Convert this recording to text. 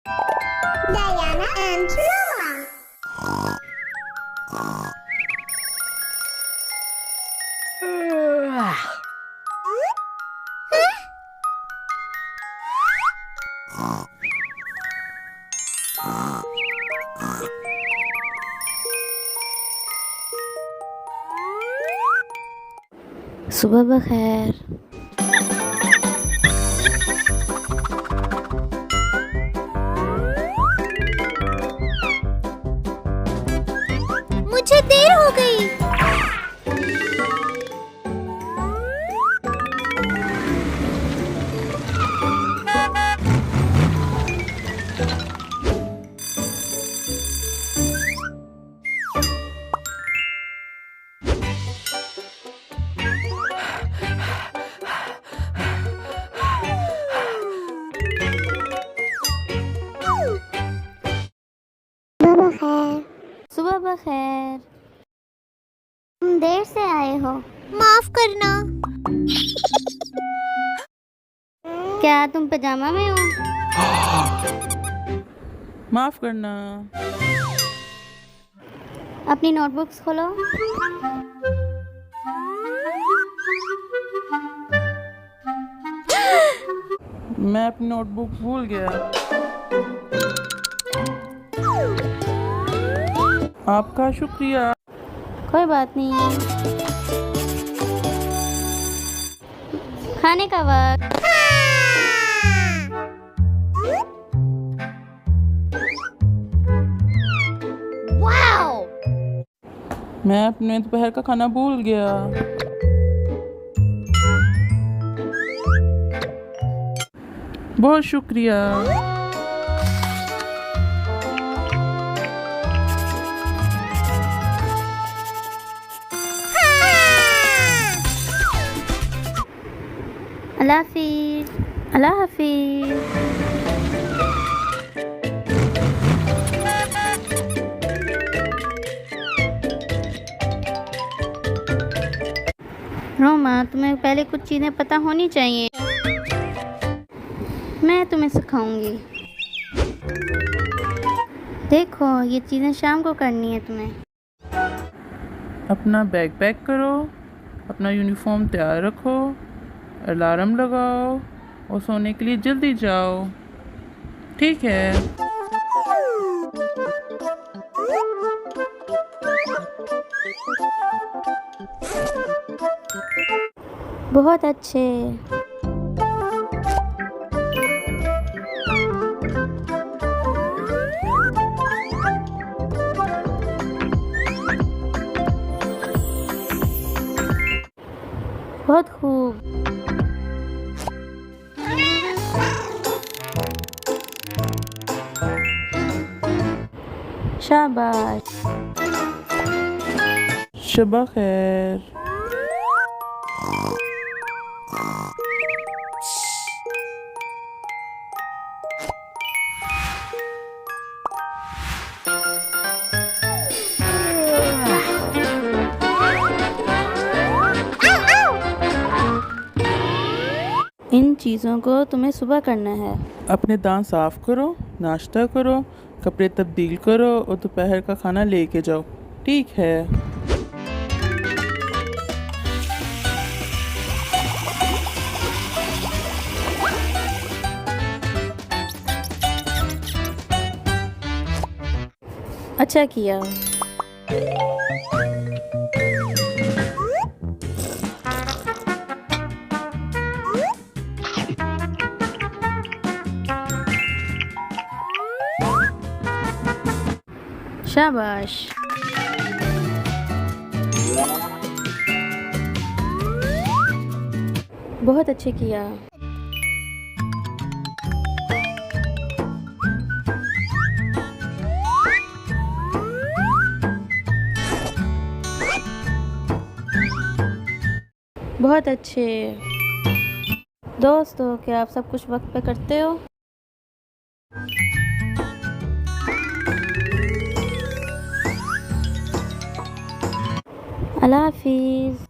Diana and Noah. सुबह बखैर। मुझे देर हो गई। सुबह बखैर। तुम देर से आए हो, माफ करना। क्या तुम पजामा में हो? माफ करना। अपनी नोटबुक्स खोलो। मैं अपनी नोटबुक भूल गया। आपका शुक्रिया। कोई बात नहीं है। खाने का वक्त। वाओ! मैं अपने दोपहर का खाना भूल गया। बहुत शुक्रिया। अल्लाह हाफिज। अल्लाह हाफिज। रोमा, तुम्हें पहले कुछ चीज़ें पता होनी चाहिए। मैं तुम्हें सिखाऊंगी। देखो, ये चीज़ें शाम को करनी है तुम्हें। अपना बैग पैक करो, अपना यूनिफॉर्म तैयार रखो, अलार्म लगाओ और सोने के लिए जल्दी जाओ। ठीक है? बहुत अच्छे। बहुत खूब। शाबाश। शबा खैर। इन चीज़ों को तुम्हें सुबह करना है। अपने दांत साफ करो, नाश्ता करो, कपड़े तब्दील करो और दोपहर का खाना लेके जाओ। ठीक है? अच्छा किया। शाबाश। बहुत अच्छे किया। बहुत अच्छे। दोस्तों, क्या आप सब कुछ वक्त पे करते हो? अल्लाह हाफिज़।